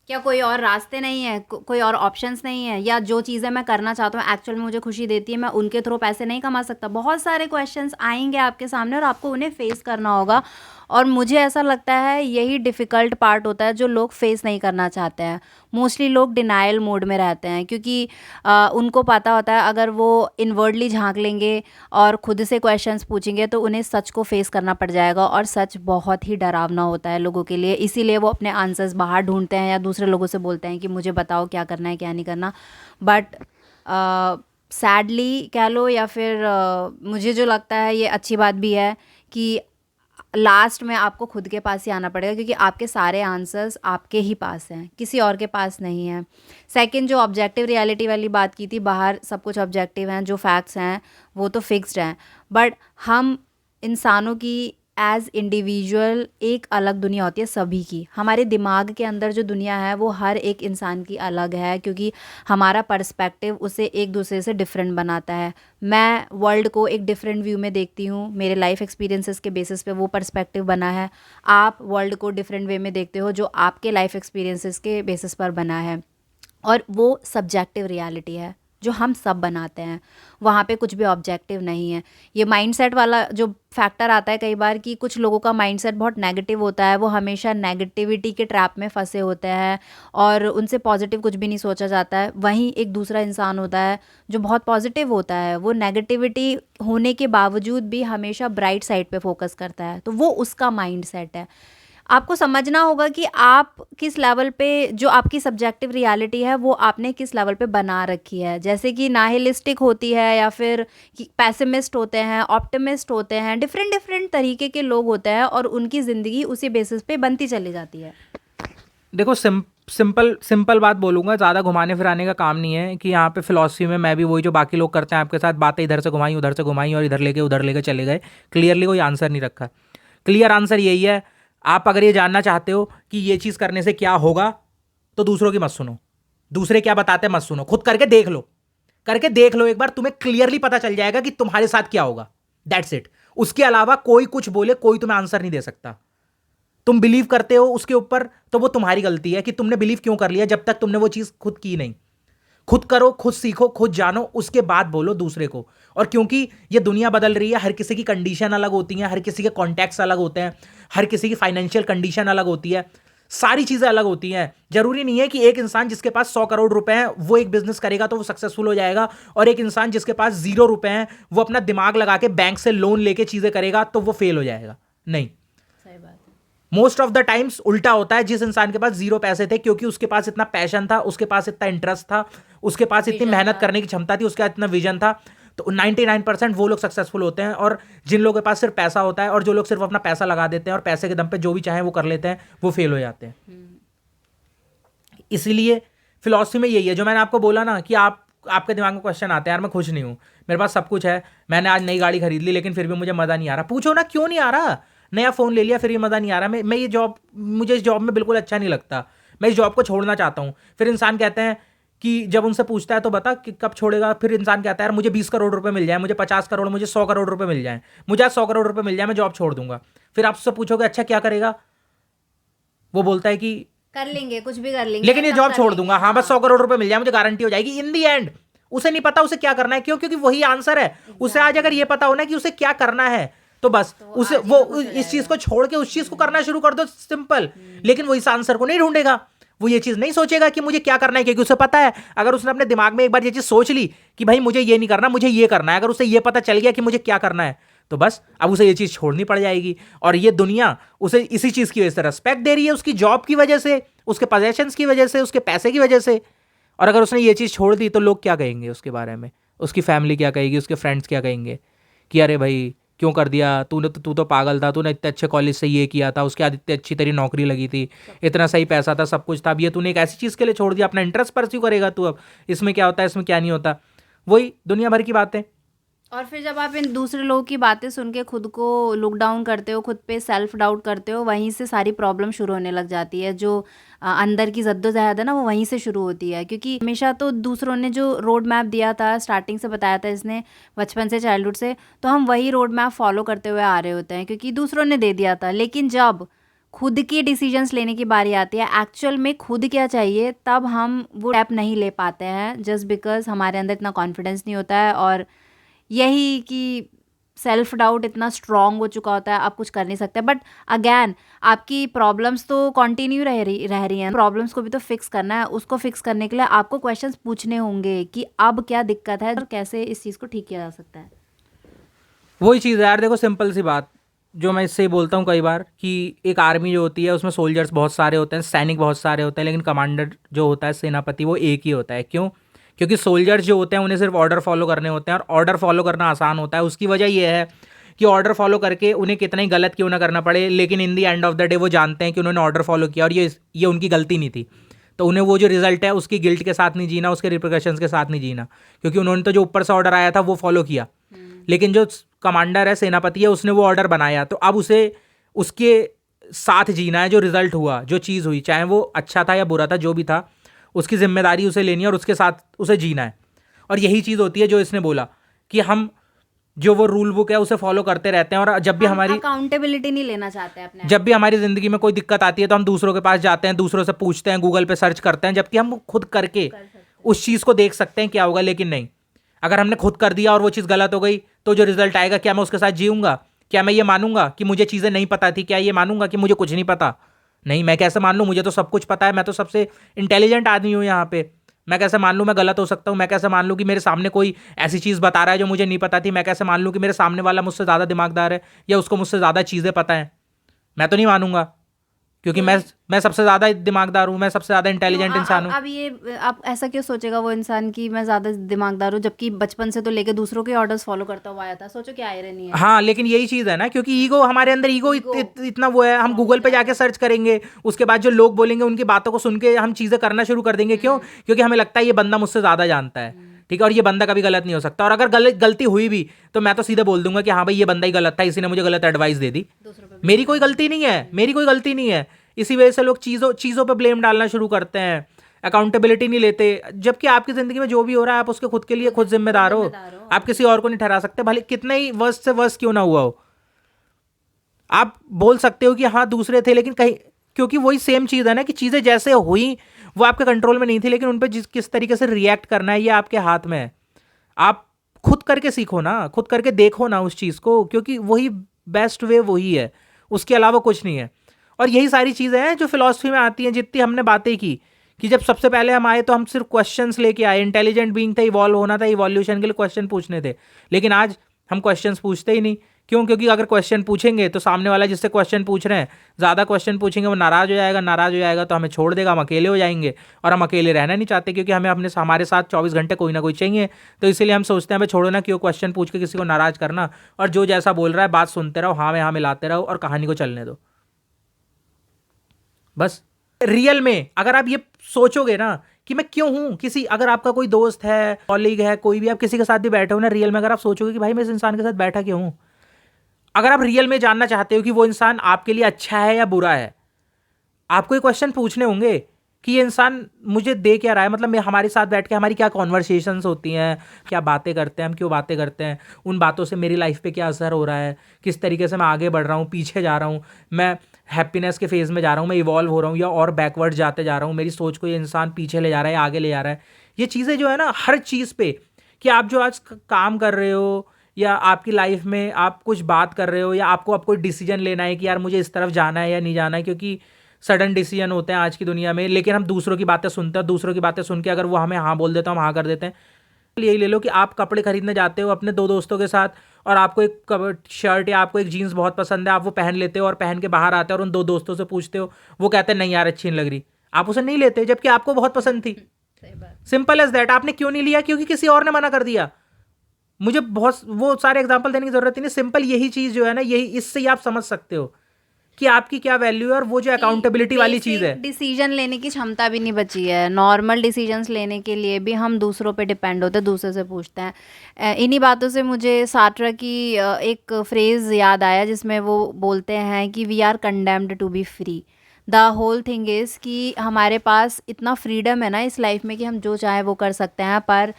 क्या कोई और रास्ते नहीं है, कोई और ऑप्शंस नहीं है, या जो चीज़ें मैं करना चाहता हूँ एक्चुअल में मुझे खुशी देती है, मैं उनके थ्रू पैसे नहीं कमा सकता? बहुत सारे क्वेश्चंस आएंगे आपके सामने और आपको उन्हें फेस करना होगा। और मुझे ऐसा लगता है यही डिफ़िकल्ट पार्ट होता है जो लोग फेस नहीं करना चाहते हैं। मोस्टली लोग डिनायल मोड में रहते हैं, क्योंकि उनको पता होता है अगर वो इनवर्डली झांक लेंगे और खुद से क्वेश्चंस पूछेंगे तो उन्हें सच को फेस करना पड़ जाएगा, और सच बहुत ही डरावना होता है लोगों के लिए। इसीलिए वो अपने आंसर्स बाहर ढूंढते हैं या दूसरे लोगों से बोलते हैं कि मुझे बताओ क्या करना है क्या नहीं करना। बट सैडली कह लो या फिर मुझे जो लगता है ये अच्छी बात भी है कि लास्ट में आपको खुद के पास ही आना पड़ेगा, क्योंकि आपके सारे आंसर्स आपके ही पास हैं, किसी और के पास नहीं है। सेकंड, जो ऑब्जेक्टिव रियलिटी वाली बात की थी, बाहर सब कुछ ऑब्जेक्टिव हैं, जो फैक्ट्स हैं वो तो फिक्स्ड हैं, बट हम इंसानों की एज इंडिविजुअल एक अलग दुनिया होती है सभी की। हमारे दिमाग के अंदर जो दुनिया है वो हर एक इंसान की अलग है, क्योंकि हमारा पर्सपेक्टिव उसे एक दूसरे से डिफरेंट बनाता है। मैं वर्ल्ड को एक डिफरेंट व्यू में देखती हूँ, मेरे लाइफ एक्सपीरियंसेस के बेसिस पे वो पर्सपेक्टिव बना है। आप वर्ल्ड को डिफरेंट वे में देखते हो, जो आपके लाइफ एक्सपीरियंसेस के बेसिस पर बना है, और वो सब्जेक्टिव रियलिटी है जो हम सब बनाते हैं। वहाँ पे कुछ भी ऑब्जेक्टिव नहीं है। ये माइंडसेट वाला जो फैक्टर आता है कई बार, कि कुछ लोगों का माइंडसेट बहुत नेगेटिव होता है, वो हमेशा नेगेटिविटी के ट्रैप में फंसे होते हैं और उनसे पॉजिटिव कुछ भी नहीं सोचा जाता है। वहीं एक दूसरा इंसान होता है जो बहुत पॉजिटिव होता है, वो नेगेटिविटी होने के बावजूद भी हमेशा ब्राइट साइड पे फोकस करता है, तो वो उसका माइंडसेट है। आपको समझना होगा कि आप किस लेवल पे, जो आपकी सब्जेक्टिव रियलिटी है वो आपने किस लेवल पे बना रखी है। जैसे कि नाहिलिस्टिक होती है, या फिर पैसिमिस्ट होते हैं, ऑप्टिमिस्ट होते हैं, डिफरेंट डिफरेंट तरीके के लोग होते हैं, और उनकी ज़िंदगी उसी बेसिस पे बनती चली जाती है। देखो सिंपल बात बोलूँगा, ज़्यादा घुमाने फिराने का काम नहीं है, कि यहाँ पे फिलॉसफी में मैं भी वही जो बाकी लोग करते हैं आपके साथ, बातें इधर से घुमाई उधर से घुमाई और इधर लेके उधर लेके चले गए, क्लियरली कोई आंसर नहीं रखा। क्लियर आंसर यही है, आप अगर ये जानना चाहते हो कि ये चीज़ करने से क्या होगा, तो दूसरों की मत सुनो, दूसरे क्या बताते हैं मत सुनो, खुद करके देख लो एक बार, तुम्हें क्लियरली पता चल जाएगा कि तुम्हारे साथ क्या होगा। That's it. उसके अलावा कोई कुछ बोले, कोई तुम्हें आंसर नहीं दे सकता। तुम बिलीव करते हो उसके ऊपर, तो वो तुम्हारी गलती है कि तुमने बिलीव क्यों कर लिया, जब तक तुमने वो चीज खुद की नहीं। खुद करो, खुद सीखो, खुद जानो, उसके बाद बोलो दूसरे को। और क्योंकि ये दुनिया बदल रही है, हर किसी की कंडीशन अलग होती है, हर किसी के कॉन्टैक्ट्स अलग होते हैं, हर किसी की फाइनेंशियल कंडीशन अलग होती है, सारी चीजें अलग होती हैं। जरूरी नहीं है कि एक इंसान जिसके पास 100 करोड़ रुपए हैं वो एक बिजनेस करेगा तो वो सक्सेसफुल हो जाएगा, और एक इंसान जिसके पास 0 रुपए हैं वो अपना दिमाग लगा के बैंक से लोन लेके चीजें करेगा तो वो फेल हो जाएगा। नहीं, सही बात है। मोस्ट ऑफ द टाइम्स उल्टा होता है। जिस इंसान के पास 0 पैसे थे, क्योंकि उसके पास इतना पैशन था, उसके पास इतना इंटरेस्ट था, उसके पास इतनी मेहनत करने की क्षमता थी, उसका इतना विजन था, तो 99% वो लोग सक्सेसफुल होते हैं। और जिन लोगों के पास सिर्फ पैसा होता है और जो लोग सिर्फ अपना पैसा लगा देते हैं और पैसे के दम पे जो भी चाहें वो कर लेते हैं, वो फेल हो जाते हैं। इसीलिए फिलॉसफी में यही है जो मैंने आपको बोला ना, कि आपके दिमाग में क्वेश्चन आते हैं, यार मैं खुश नहीं हूँ, मेरे पास सब कुछ है, मैंने आज नई गाड़ी खरीद ली लेकिन फिर भी मुझे मज़ा नहीं आ रहा। पूछो ना क्यों नहीं आ रहा। नया फ़ोन ले लिया फिर भी मज़ा नहीं आ रहा, मैं ये जॉब, मुझे इस जॉब में बिल्कुल अच्छा नहीं लगता, मैं इस जॉब को छोड़ना चाहता हूँ। फिर इंसान कहते हैं कि जब उनसे पूछता है तो बता कि कब छोड़ेगा, फिर इंसान कहता है यार मुझे 20 करोड़ रुपए मिल जाए, मुझे 50 करोड़, मुझे 100 करोड़ रुपए मिल जाए, मुझे आज 100 करोड़ रुपए मिल जाए, मैं जॉब छोड़ दूंगा। फिर आप उससे पूछोगे अच्छा क्या करेगा, वो बोलता है कि कर लेंगे, कुछ भी कर लेंगे, लेकिन ये तब जॉब कर छोड़ लेंगे। दूंगा, हाँ बस 100 करोड़ रुपए मिल जाए मुझे, गारंटी हो जाएगी। इन दी एंड उसे नहीं पता उसे क्या करना है, क्यों? क्योंकि वही आंसर है। उसे आज अगर ये पता हो ना कि उसे क्या करना है, तो बस उसे आज ही वो में खुश हो इस चीज जाएगा। को छोड़ के उस चीज को करना शुरू कर दो, सिंपल। लेकिन वो इस आंसर को नहीं ढूंढेगा, वो ये चीज नहीं सोचेगा कि मुझे क्या करना है, क्योंकि उसे पता है अगर उसने अपने दिमाग में एक बार ये चीज सोच ली कि भाई मुझे ये नहीं करना, मुझे ये करना है, अगर उसे ये पता चल गया कि मुझे क्या करना है, तो बस अब उसे ये चीज छोड़नी पड़ जाएगी। और ये दुनिया उसे इसी चीज की वजह से रिस्पेक्ट दे रही है, उसकी जॉब की वजह से, उसके पोजेशंस की वजह से, उसके पैसे की वजह से। और अगर उसने ये चीज छोड़ दी तो लोग क्या कहेंगे उसके बारे में, उसकी फैमिली क्या कहेगी, उसके फ्रेंड्स क्या कहेंगे कि अरे भाई क्यों कर दिया तूने, तू तो पागल था, तूने इतने अच्छे कॉलेज से ये किया था, उसके बाद इतनी अच्छी तेरी नौकरी लगी थी, इतना सही पैसा था, सब कुछ था, अब ये तूने एक ऐसी चीज़ के लिए छोड़ दिया, अपना इंटरेस्ट परस्यू करेगा तू, अब इसमें क्या होता है, इसमें क्या नहीं होता, वही दुनिया भर की बातें। और फिर जब आप इन दूसरे लोगों की बातें सुन के खुद को लुक डाउन करते हो, खुद पे सेल्फ डाउट करते हो, वहीं से सारी प्रॉब्लम शुरू होने लग जाती है। जो अंदर की जद्दोजहद है ना, वो वहीं से शुरू होती है। क्योंकि हमेशा तो दूसरों ने जो रोड मैप दिया था, स्टार्टिंग से बताया था इसने, बचपन से, चाइल्डहुड से, तो हम वही रोड मैप फॉलो करते हुए आ रहे होते हैं, क्योंकि दूसरों ने दे दिया था। लेकिन जब खुद की डिसीजंस लेने की बारी आती है, एक्चुअल में खुद क्या चाहिए, तब हम वो स्टेप नहीं ले पाते हैं, जस्ट बिकॉज हमारे अंदर इतना कॉन्फिडेंस नहीं होता है। और यही कि सेल्फ डाउट इतना स्ट्रॉन्ग हो चुका होता है, आप कुछ कर नहीं सकते। बट अगैन आपकी प्रॉब्लम्स तो कंटिन्यू रह रही हैं, प्रॉब्लम्स को भी तो फिक्स करना है। उसको फिक्स करने के लिए आपको क्वेश्चंस पूछने होंगे कि अब क्या दिक्कत है और कैसे इस चीज़ को ठीक किया जा सकता है। वही चीज़ है यार, देखो सिंपल सी बात जो मैं इससे बोलता हूँ कई बार कि एक आर्मी जो होती है उसमें सोल्जर्स बहुत सारे होते हैं, सैनिक बहुत सारे होते हैं, लेकिन कमांडर जो होता है, सेनापति, वो एक ही होता है। क्यों? क्योंकि सोल्जर्स जो होते हैं उन्हें सिर्फ ऑर्डर फॉलो करने होते हैं, और ऑर्डर फॉलो करना आसान होता है। उसकी वजह यह है कि ऑर्डर फॉलो करके उन्हें कितना ही गलत क्यों ना करना पड़े, लेकिन इन दी एंड ऑफ द डे वो जानते हैं कि उन्होंने ऑर्डर फॉलो किया और ये उनकी गलती नहीं थी। तो उन्हें वो जो रिजल्ट है उसकी गिल्ट के साथ नहीं जीना, उसके रिप्रिकॉशंस के साथ नहीं जीना, क्योंकि उन्होंने तो जो ऊपर से ऑर्डर आया था वो फॉलो किया। लेकिन जो कमांडर है, सेनापति है, उसने वो ऑर्डर बनाया, तो अब उसे उसके साथ जीना है। जो रिजल्ट हुआ, जो चीज़ हुई, चाहे वो अच्छा था या बुरा था, जो भी था, उसकी जिम्मेदारी उसे लेनी है और उसके साथ उसे जीना है। और यही चीज़ होती है जो इसने बोला कि हम जो वो रूल बुक है उसे फॉलो करते रहते हैं, और जब भी हमारी अकाउंटेबिलिटी नहीं लेना चाहते अपने। जब भी हमारी ज़िंदगी में कोई दिक्कत आती है तो हम दूसरों के पास जाते हैं, दूसरों से पूछते हैं, गूगल पे सर्च करते हैं, जबकि हम खुद करके उस चीज़ को देख सकते हैं क्या होगा। लेकिन नहीं, अगर हमने खुद कर दिया और वो चीज़ गलत हो गई, तो जो रिजल्ट आएगा, क्या मैं उसके साथ जीऊँगा? क्या मैं ये मानूंगा कि मुझे चीज़ें नहीं पता थी? क्या ये मानूंगा कि मुझे कुछ नहीं पता? नहीं, मैं कैसे मान लूँ? मुझे तो सब कुछ पता है, मैं तो सबसे इंटेलिजेंट आदमी हूँ यहाँ पे। मैं कैसे मान लूँ मैं गलत हो सकता हूँ? मैं कैसे मान लूँ कि मेरे सामने कोई ऐसी चीज़ बता रहा है जो मुझे नहीं पता थी? मैं कैसे मान लूँ कि मेरे सामने वाला मुझसे ज़्यादा दिमागदार है या उसको मुझसे ज़्यादा चीज़ें पता हैं? मैं तो नहीं मानूंगा, क्योंकि मैं सबसे ज़्यादा दिमागदार हूँ, मैं सबसे ज़्यादा इंटेलिजेंट इंसान हूँ। अब ये आप ऐसा क्यों सोचेगा वो इंसान कि मैं ज़्यादा दिमागदार हूँ, जबकि बचपन से तो लेके दूसरों के ऑर्डर्स फॉलो करता हुआ आया था। सोचो क्या आयरनी है। हाँ, लेकिन यही चीज़ है ना, क्योंकि ईगो हमारे अंदर, ईगो इतना वो है, हम गूगल पे जाके सर्च करेंगे, उसके बाद जो लोग बोलेंगे उनकी बातों को सुन के हम चीज़ें करना शुरू कर देंगे। क्यों? क्योंकि हमें लगता है ये बंदा मुझसे ज़्यादा जानता है, ठीक है, और ये बंदा कभी गलत नहीं हो सकता। और अगर गलती हुई भी तो मैं तो सीधे बोल दूंगा कि हाँ भाई ये बंदा ही गलत था, इसी ने मुझे गलत एडवाइस दे दी, मेरी कोई गलती नहीं है, मेरी कोई गलती नहीं है। इसी वजह से लोग चीज़ों पे ब्लेम डालना शुरू करते हैं, अकाउंटेबिलिटी नहीं लेते। जबकि आपकी ज़िंदगी में जो भी हो रहा है आप उसके खुद के लिए खुद जिम्मेदार हो, आप किसी और को नहीं ठहरा सकते, भले कितना ही वर्स्ट से वर्स्ट क्यों ना हुआ हो। आप बोल सकते हो कि हाँ दूसरे थे, लेकिन कहीं, क्योंकि वही सेम चीज़ है ना कि चीज़ें जैसे हुई वो आपके कंट्रोल में नहीं थी, लेकिन उन पर किस तरीके से रिएक्ट करना है ये आपके हाथ में है। आप खुद करके सीखो ना, खुद करके देखो ना उस चीज़ को, क्योंकि वही बेस्ट वे वही है, उसके अलावा कुछ नहीं है। और यही सारी चीज़ें हैं जो फिलॉसफी में आती हैं, जितनी हमने बातें की कि जब सबसे पहले हम आए तो हम सिर्फ क्वेश्चंस लेके आए, इंटेलिजेंट बीइंग थे, इवॉल्व होना था, इवोल्यूशन के लिए क्वेश्चन पूछने थे। लेकिन आज हम क्वेश्चंस पूछते ही नहीं। क्यों? क्योंकि अगर क्वेश्चन पूछेंगे तो सामने वाला जिससे क्वेश्चन पूछ रहे हैं, ज़्यादा क्वेश्चन पूछेंगे, वो नाराज़ हो जाएगा, नाराज़ हो जाएगा तो हमें छोड़ देगा, हम अकेले हो जाएंगे, और हम अकेले रहना नहीं चाहते, क्योंकि हमें हमारे साथ 24 घंटे कोई ना कोई चाहिए। तो इसीलिए हम सोचते हैं भाई छोड़ो ना, क्यों क्वेश्चन पूछ के किसी को नाराज़ करना, और जो जैसा बोल रहा है बात सुनते रहो, हाँ में हाँ मिलाते रहो और कहानी को चलने दो बस। रियल में अगर आप ये सोचोगे ना कि मैं क्यों हूं, किसी, अगर आपका कोई दोस्त है, कॉलीग है, कोई भी, आप किसी के साथ भी बैठे हो ना, रियल में अगर आप सोचोगे कि भाई मैं इस इंसान के साथ बैठा क्यों हूं, अगर आप रियल में जानना चाहते हो कि वो इंसान आपके लिए अच्छा है या बुरा है, आपको ये क्वेश्चन पूछने होंगे कि ये इंसान मुझे दे क्या रहा है, मतलब मैं, हमारे साथ बैठ के हमारी क्या कॉन्वर्सेशंस होती हैं, क्या बातें करते हैं हम, क्यों बातें करते हैं, उन बातों से मेरी लाइफ पे क्या असर हो रहा है, किस तरीके से मैं आगे बढ़ रहा हूँ, पीछे जा रहा हूँ, मैं हैप्पीनेस के फेज़ में जा रहा हूँ, मैं इवॉल्व हो रहा हूँ, या और बैकवर्ड जाते जा रहा हूँ, मेरी सोच को ये इंसान पीछे ले जा रहा है, आगे ले जा रहा है। ये चीज़ें जो है ना हर चीज़ पे, कि आप जो आज काम कर रहे हो या आपकी लाइफ में आप कुछ बात कर रहे हो, या आपको कोई डिसीजन लेना है कि यार मुझे इस तरफ जाना है या नहीं जाना है, क्योंकि सडन डिसीजन होते हैं आज की दुनिया में, लेकिन हम दूसरों की बातें सुनते हैं, दूसरों की बातें सुन के अगर वो हमें हाँ बोल देते हैं, हम हाँ कर देते हैं। यही ले लो कि आप कपड़े खरीदने जाते हो अपने 2 दोस्तों के साथ, और आपको एक शर्ट या आपको एक जीन्स बहुत पसंद है, आप वो पहन लेते हो और पहन के बाहर आते हो और उन 2 दोस्तों से पूछते हो, वो कहते हैं नहीं यार अच्छी नहीं लग रही, आप उसे नहीं लेते जबकि आपको बहुत पसंद थी। Simple as that. आपने क्यों नहीं लिया? क्योंकि किसी और ने मना कर दिया। मुझे बहुत वो सारे एग्जाम्पल देने की जरूरत ही नहीं, सिंपल यही चीज़ जो है ना, यही इससे ही आप समझ सकते हो कि आपकी क्या वैल्यू है, और वो जो अकाउंटेबिलिटी वाली चीज़ है। डिसीजन लेने की क्षमता भी नहीं बची है। नॉर्मल डिसीजंस लेने के लिए भी हम दूसरों पे डिपेंड होते हैं, दूसरे से पूछते हैं। इन्हीं बातों से मुझे सार्ट्रे की एक फ्रेज़ याद आया जिसमें वो बोलते हैं कि we are condemned to be free. The whole thing is कि हमारे पास इतना फ्रीडम है ना इस लाइफ में कि हम जो चाहे वो कर सकते हैं, पर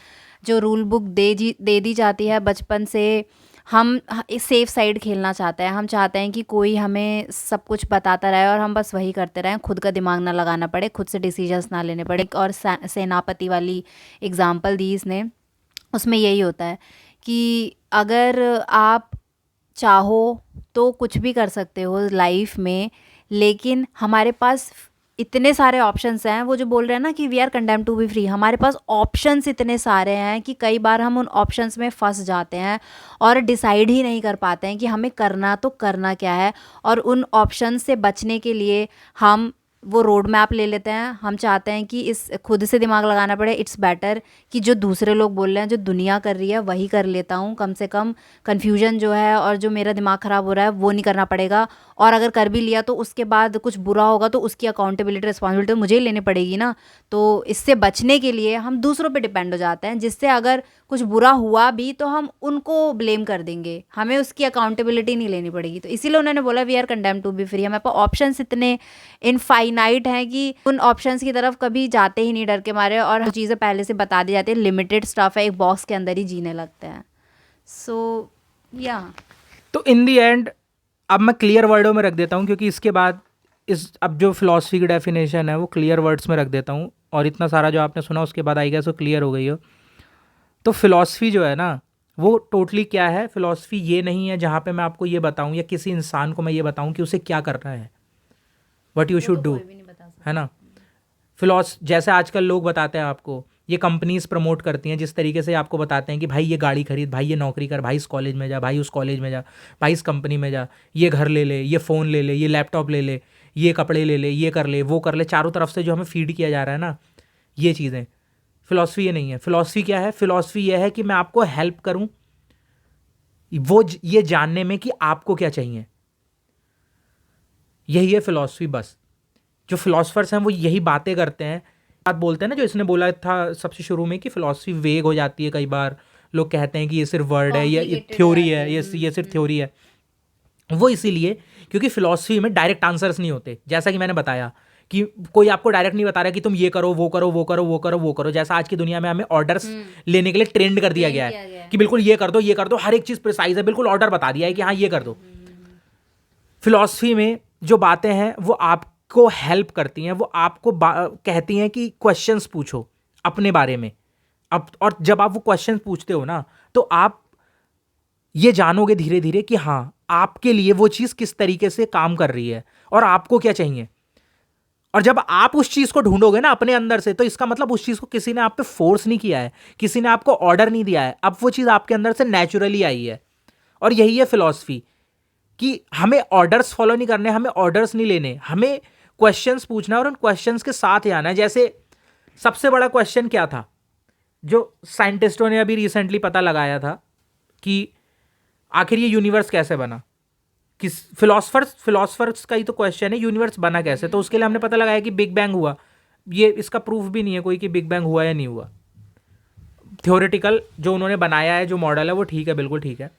जो रूल बुक दे दी जाती है बचपन से, हम इस सेफ साइड खेलना चाहते हैं। हम चाहते हैं कि कोई हमें सब कुछ बताता रहे और हम बस वही करते रहें, खुद का दिमाग ना लगाना पड़े, खुद से डिसीजंस ना लेने पड़े। और सेनापति वाली एग्जांपल दी इसने, उसमें यही होता है कि अगर आप चाहो तो कुछ भी कर सकते हो लाइफ में, लेकिन हमारे पास इतने सारे ऑप्शंस हैं। वो जो बोल रहे हैं ना कि we are condemned to be free, हमारे पास ऑप्शंस इतने सारे हैं कि कई बार हम उन ऑप्शंस में फंस जाते हैं और डिसाइड ही नहीं कर पाते हैं कि हमें करना तो करना क्या है। और उन ऑप्शंस से बचने के लिए हम वो रोड मैप ले लेते हैं। हम चाहते हैं कि इस खुद से दिमाग लगाना पड़े, इट्स बेटर कि जो दूसरे लोग बोल रहे हैं, जो दुनिया कर रही है वही कर लेता हूँ, कम से कम कन्फ्यूजन जो है और जो मेरा दिमाग ख़राब हो रहा है वो नहीं करना पड़ेगा। और अगर कर भी लिया तो उसके बाद कुछ बुरा होगा तो उसकी अकाउंटेबिलिटी, रिस्पॉन्सिबिलिटी मुझे ही लेनी पड़ेगी ना। तो इससे बचने के लिए हम दूसरों पे डिपेंड हो जाते हैं, जिससे अगर कुछ बुरा हुआ भी तो हम उनको ब्लेम कर देंगे, हमें उसकी अकाउंटेबिलिटी नहीं लेनी पड़ेगी। तो इसीलिए उन्होंने बोला we are condemned to be free. हमारे पास ऑप्शंस इतने इनफाइनाइट हैं कि उन ऑप्शंस की तरफ कभी जाते ही नहीं डर के मारे, और जो चीज़ें पहले से बता दी जाती है, लिमिटेड स्टफ है, एक बॉक्स के अंदर ही जीने लगते हैं। सो या तो इन दी एंड अब मैं क्लियर वर्डों में रख देता हूँ, क्योंकि इसके बाद अब जो फिलॉसफी की डेफिनेशन है वो क्लियर वर्ड्स में रख देता हूँ, और इतना सारा जो आपने सुना उसके बाद आई गया सो क्लियर हो गई हो। तो फिलॉसफी जो है ना वो टोटली क्या है? फिलॉसफी ये नहीं है जहाँ पे मैं आपको ये बताऊँ या किसी इंसान को मैं ये बताऊँ कि उसे क्या करना है, व्हाट यू शुड डू, है ना। जैसे आजकल लोग बताते हैं आपको, ये कंपनीज प्रमोट करती हैं जिस तरीके से आपको बताते हैं कि भाई ये गाड़ी खरीद, भाई ये नौकरी कर, भाई इस कॉलेज में जा, भाई उस कॉलेज में जा, भाई इस कंपनी में जा, ये घर ले ले, ये फ़ोन ले ले, ये लैपटॉप ले ले, ये कपड़े ले ले, ये कर ले, वो कर ले, चारों तरफ से जो हमें फीड किया जा रहा है ना ये चीज़ें। फिलॉसफी ये नहीं है। फिलॉसफी क्या है? फिलॉसफी ये है कि मैं आपको हेल्प करूं ये जानने में कि आपको क्या चाहिए। यही है फिलॉसफी बस। जो फिलोसफर्स हैं वो यही बातें करते हैं, बात बोलते हैं ना, जो इसने बोला था सबसे शुरू में कि फिलॉसफी वेग हो जाती है। कई बार लोग कहते हैं कि ये सिर्फ वर्ड है, ये थ्योरी है, ये सिर्फ थ्योरी है। वो इसीलिए क्योंकि फिलॉसफी में डायरेक्ट आंसर्स नहीं होते। जैसा कि मैंने बताया कि कोई आपको डायरेक्ट नहीं बता रहा कि तुम ये करो, वो करो, वो करो, वो करो, वो करो। जैसा आज की दुनिया में हमें ऑर्डर्स लेने के लिए ट्रेंड कर दिया गया है कि बिल्कुल ये कर दो, ये कर दो, हर एक चीज़ प्रिसाइज है, बिल्कुल ऑर्डर बता दिया है कि हाँ ये कर दो। फिलॉसफी में जो बातें हैं वो आपको हेल्प करती हैं, वो आपको कहती हैं कि क्वेश्चंस पूछो अपने बारे में। और जब आप वो क्वेश्चंस पूछते हो ना तो आप ये जानोगे धीरे धीरे कि हाँ आपके लिए वो चीज़ किस तरीके से काम कर रही है और आपको क्या चाहिए। और जब आप उस चीज़ को ढूंढोगे ना अपने अंदर से, तो इसका मतलब उस चीज़ को किसी ने आप पे फोर्स नहीं किया है, किसी ने आपको ऑर्डर नहीं दिया है, अब वो चीज़ आपके अंदर से नेचुरली आई है। और यही है फिलॉसफी कि हमें ऑर्डर्स फॉलो नहीं करने, हमें ऑर्डर्स नहीं लेने, हमें क्वेश्चंस पूछना और उन क्वेश्चंस के साथ ही आना है। जैसे सबसे बड़ा क्वेश्चन क्या था जो साइंटिस्टों ने अभी रिसेंटली पता लगाया था कि आखिर ये यूनिवर्स कैसे बना। किस फिलोसफर्स का ही तो क्वेश्चन है, यूनिवर्स बना कैसे। तो उसके लिए हमने पता लगाया कि बिग बैंग हुआ। ये इसका प्रूफ भी नहीं है कोई कि बिग बैंग हुआ या नहीं हुआ। थ्योरेटिकल जो उन्होंने बनाया है, जो मॉडल है वो ठीक है, बिल्कुल ठीक है।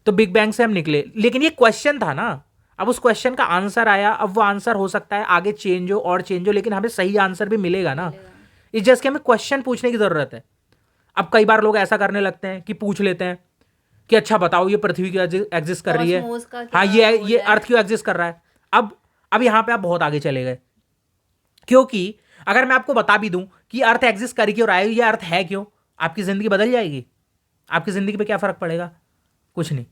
तो बिग बैंग से हम निकले, लेकिन ये क्वेश्चन था ना, अब उस क्वेश्चन का आंसर आया। अब वो आंसर हो सकता है आगे चेंज हो और चेंज हो, लेकिन हमें सही आंसर भी मिलेगा ना। इस जस्ट कि हमें क्वेश्चन पूछने की जरूरत है। अब कई बार लोग ऐसा करने लगते हैं कि पूछ लेते हैं कि अच्छा बताओ ये पृथ्वी क्यों एग्जिस्ट कर रही है, हाँ ये अर्थ क्यों एग्जिस्ट कर रहा है। अब अब यहाँ पे आप बहुत आगे चले गए, क्योंकि अगर मैं आपको बता भी दूं कि अर्थ एग्जिस्ट कर क्यों रहा है, ये अर्थ है क्यों, आपकी ज़िंदगी बदल जाएगी? आपकी ज़िंदगी पे क्या फ़र्क पड़ेगा? कुछ नहीं।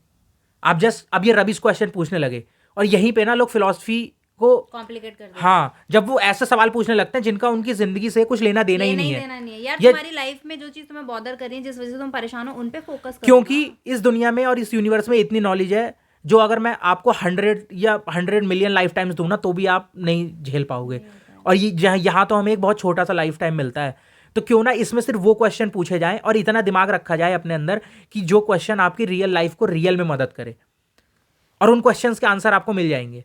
आप जस्ट अब ये रबिश क्वेश्चन पूछने लगे, और यहीं पे ना लोग फिलॉसफी को कॉम्प्लिकेट कर देते हैं। हाँ, जब वो ऐसे सवाल पूछने लगते हैं जिनका उनकी ज़िंदगी से कुछ लेना देना ही लेना नहीं ही है, देना नहीं है यार। ये तुम्हारी लाइफ में जो चीज़ तुम्हें बॉदर कर रही है, जिस वजह से तुम परेशान हो, उन पे फोकस करो क्योंकि ना। इस दुनिया में और इस यूनिवर्स में इतनी नॉलेज है जो अगर मैं आपको 100 या 100 मिलियन लाइफ टाइम्स दूँ ना, तो भी आप नहीं झेल पाओगे। और ये यहाँ तो हमें एक बहुत छोटा सा लाइफ टाइम मिलता है, तो क्यों ना इसमें सिर्फ वो क्वेश्चन पूछे जाएं और इतना दिमाग रखा जाए अपने अंदर कि जो क्वेश्चन आपकी रियल लाइफ को रियल में मदद करे, और उन क्वेश्चंस के आंसर आपको मिल जाएंगे।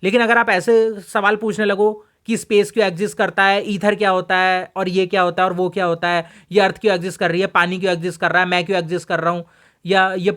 लेकिन अगर आप ऐसे सवाल पूछने लगो कि स्पेस क्यों एग्जिस्ट करता है, ईथर क्या होता है, और ये क्या होता है, और वो क्या होता है, ये अर्थ क्यों एग्जिस्ट कर रही है, पानी क्यों एग्जिस्ट कर रहा है, मैं क्यों एग्जिस्ट कर रहा हूँ, या ये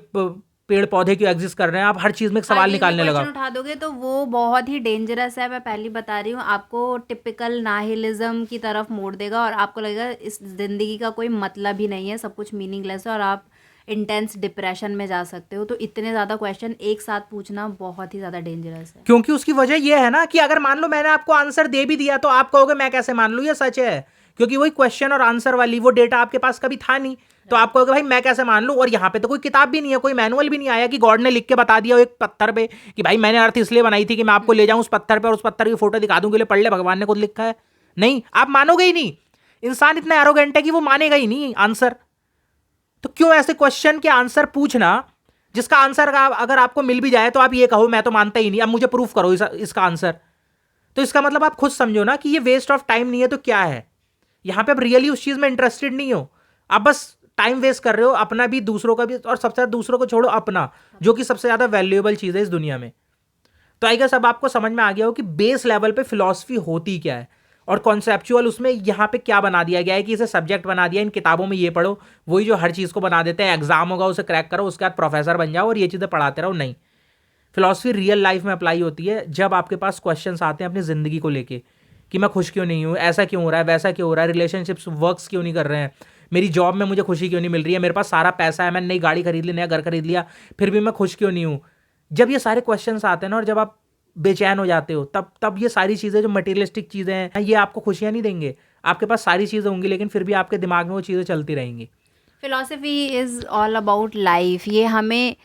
पेड़ पौधे क्यों एग्जिस्ट कर रहे हैं, आप हर चीज़ में एक सवाल निकालने लगा। उठा दोगे तो वो बहुत ही डेंजरस है। मैं पहली बता रही हूँ, आपको टिपिकल नाहिलिज्म की तरफ मोड़ देगा और आपको लगेगा इस जिंदगी का कोई मतलब ही नहीं है, सब कुछ मीनिंगलेस है, और आप इंटेंस डिप्रेशन में जा सकते हो। तो इतने ज़्यादा क्वेश्चन एक साथ पूछना बहुत ही ज़्यादा डेंजरस है। क्योंकि उसकी वजह यह है ना कि अगर मान लो मैंने आपको आंसर दे भी दिया तो आप कहोगे मैं कैसे मान लूँ ये सच है, क्योंकि वही क्वेश्चन और आंसर वाली वो डेटा आपके पास कभी था नहीं, तो आप कहोगे भाई मैं कैसे मान लूँ। और यहाँ पे तो कोई किताब भी नहीं है, कोई मैनुअल भी नहीं आया कि गॉड ने लिख के बता दिया एक पत्थर पे कि भाई मैंने अर्थ इसलिए बनाई थी कि मैं आपको ले जाऊँ उस पत्थर पे और उस पत्थर की फोटो दिखा दूँ के लिए पढ़ ले, भगवान ने खुद लिखा है। नहीं, आप मानोगे ही नहीं। इंसान इतना एरोगेंट है कि वो मानेगा ही नहीं आंसर। तो क्यों ऐसे क्वेश्चन के आंसर पूछना जिसका आंसर अगर आपको मिल भी जाए तो आप ये कहो मैं तो मानता ही नहीं, अब मुझे प्रूफ करो इसका आंसर। तो इसका मतलब आप खुद समझो ना कि ये वेस्ट ऑफ टाइम नहीं है तो क्या है। यहां पे आप रियली उस चीज में इंटरेस्टेड नहीं हो, आप बस टाइम वेस्ट कर रहे हो, अपना भी दूसरों का भी, और सबसे ज्यादा दूसरों को छोड़ो अपना, जो कि सबसे ज्यादा वैल्यूएबल चीज है इस दुनिया में। तो आई गेस अब आपको समझ में आ गया हो कि बेस लेवल पे फिलॉसफी होती क्या है, और कॉन्सेप्चुअल उसमें यहाँ पे क्या बना दिया गया है कि इसे सब्जेक्ट बना दिया, इन किताबों में ये पढ़ो, वही जो हर चीज़ को बना देते हैं, एग्जाम होगा उसे क्रैक करो, उसके बाद प्रोफेसर बन जाओ और ये चीज़ें पढ़ाते रहो। नहीं, फिलॉसफी रियल लाइफ में अप्लाई होती है जब आपके पास क्वेश्चंस आते हैं अपनी ज़िंदगी को लेके कि मैं खुश क्यों नहीं हूँ, ऐसा क्यों हो रहा है, वैसा क्यों हो रहा है, रिलेशनशिप्स वर्क्स क्यों नहीं कर रहे हैं, मेरी जॉब में मुझे खुशी क्यों नहीं मिल रही है, मेरे पास सारा पैसा है, मैंने नई गाड़ी खरीद ली, नया घर खरीद लिया, फिर भी मैं खुश क्यों नहीं हूँ। जब ये सारे क्वेश्चंस आते हैं ना, और जब आप बेचैन हो जाते हो, तब ये सारी चीज़ें जो मटेरियलिस्टिक चीज़ें हैं ये आपको खुशियाँ नहीं देंगे। आपके पास सारी चीज़ें होंगी लेकिन फिर भी आपके दिमाग में वो चीज़ें चलती रहेंगी। Philosophy is all about life. ये हमें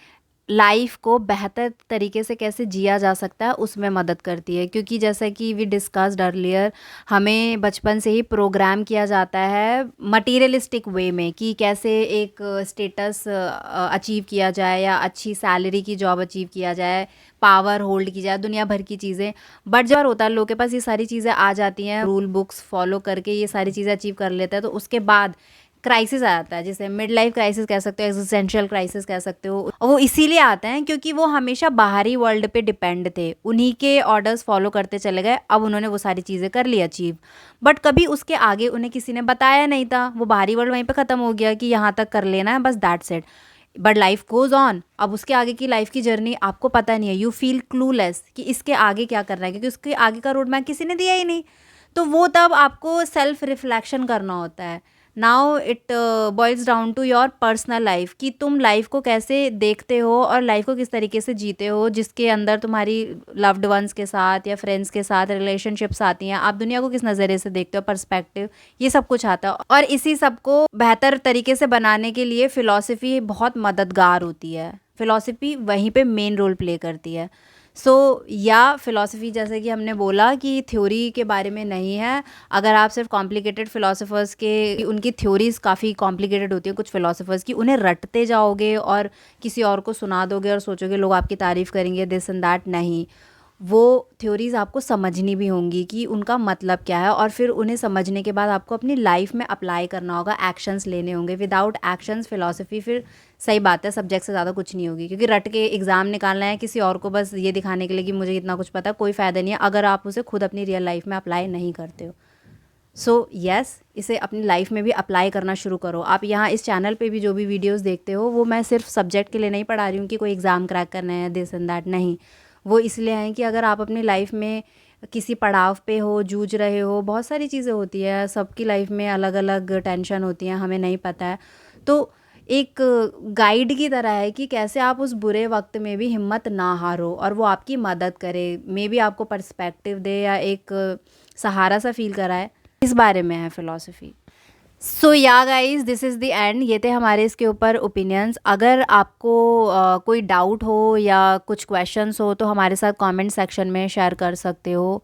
लाइफ को बेहतर तरीके से कैसे जिया जा सकता है उसमें मदद करती है, क्योंकि जैसा कि वी डिस्कस्ड अर्लियर, हमें बचपन से ही प्रोग्राम किया जाता है मटेरियलिस्टिक वे में कि कैसे एक स्टेटस अचीव किया जाए, या अच्छी सैलरी की जॉब अचीव किया जाए, पावर होल्ड की जाए, दुनिया भर की चीज़ें। बट जब होता है लोगों के पास ये सारी चीज़ें आ जाती हैं, रूल बुक्स फॉलो करके ये सारी चीज़ें अचीव कर लेते हैं, तो उसके बाद क्राइसिस आ जाता है, जिसे मिड लाइफ क्राइसिस कह सकते हो, एग्जिस्टेंशियल क्राइसिस कह सकते हो। और वो इसीलिए आते हैं क्योंकि वो हमेशा बाहरी वर्ल्ड पे डिपेंड थे, उन्हीं के ऑर्डर्स फॉलो करते चले गए, अब उन्होंने वो सारी चीज़ें कर ली अचीव, बट कभी उसके आगे उन्हें किसी ने बताया नहीं था। वो बाहरी वर्ल्ड वहीं पे ख़त्म हो गया कि यहाँ तक कर लेना है, बस that's it. But life goes on. अब उसके आगे की लाइफ की जर्नी आपको पता नहीं है, यू फील क्लूलेस कि इसके आगे क्या करना है, क्योंकि उसके आगे का रोड मैप किसी ने दिया ही नहीं। तो वो तब आपको सेल्फ रिफ्लेक्शन करना होता है। Now it boils down to your personal life कि तुम लाइफ को कैसे देखते हो और लाइफ को किस तरीके से जीते हो, जिसके अंदर तुम्हारी लव्ड वंस के साथ या फ्रेंड्स के साथ रिलेशनशिप्स आती हैं। आप दुनिया को किस नज़रिए से देखते हो, पर्सपेक्टिव, ये सब कुछ आता है। और इसी सब को बेहतर तरीके से बनाने के लिए फ़िलॉसफी बहुत मददगार होती है। फ़िलॉसफी वहीं पे मेन रोल प्ले करती है। या फ़िलॉसफी, जैसे कि हमने बोला, कि थ्योरी के बारे में नहीं है। अगर आप सिर्फ कॉम्प्लिकेटेड फ़िलॉसफर्स के, उनकी थ्योरीज़ काफ़ी कॉम्प्लिकेटेड होती है कुछ फ़िलॉसफर्स की, उन्हें रटते जाओगे और किसी और को सुना दोगे और सोचोगे लोग आपकी तारीफ़ करेंगे, दिस एंड दैट, नहीं। वो थ्योरीज़ आपको समझनी भी होंगी कि उनका मतलब क्या है, और फिर उन्हें समझने के बाद आपको अपनी लाइफ में अप्लाई करना होगा, एक्शंस लेने होंगे। विदाउट एक्शंस फ़िलॉसफी, फिर सही बात है, सब्जेक्ट से ज़्यादा कुछ नहीं होगी, क्योंकि रट के एग्ज़ाम निकालना है किसी और को बस ये दिखाने के लिए कि मुझे इतना कुछ पता है, कोई फ़ायदा नहीं है अगर आप उसे खुद अपनी रियल लाइफ में अप्लाई नहीं करते हो। इसे अपनी लाइफ में भी अप्लाई करना शुरू करो। आप यहाँ इस चैनल पे भी जो भी वीडियोस देखते हो, वो मैं सिर्फ सब्जेक्ट के लिए नहीं पढ़ा रही हूँ कि कोई एग्ज़ाम क्रैक करना है, दिस एंड दैट, नहीं। वो इसलिए हैं कि अगर आप अपनी लाइफ में किसी पड़ाव पे हो, जूझ रहे हो, बहुत सारी चीज़ें होती है, सबकी लाइफ में अलग अलग टेंशन होती हैं, हमें नहीं पता है, तो एक गाइड की तरह है कि कैसे आप उस बुरे वक्त में भी हिम्मत ना हारो और वो आपकी मदद करे, मे बी आपको पर्सपेक्टिव दे या एक सहारा सा फील कराए। इस बारे में है philosophy. So yeah guys, this is the end. ये थे हमारे इसके ऊपर ओपिनियंस। अगर आपको कोई डाउट हो या कुछ क्वेश्चंस हो तो हमारे साथ कमेंट सेक्शन में शेयर कर सकते हो।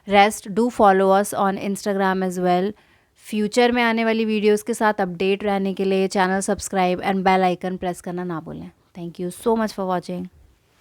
Rest do follow us on Instagram as well. Future में आने वाली वीडियोस के साथ अपडेट रहने के लिए channel subscribe and bell icon press करना ना भूलें। Thank you so much for watching.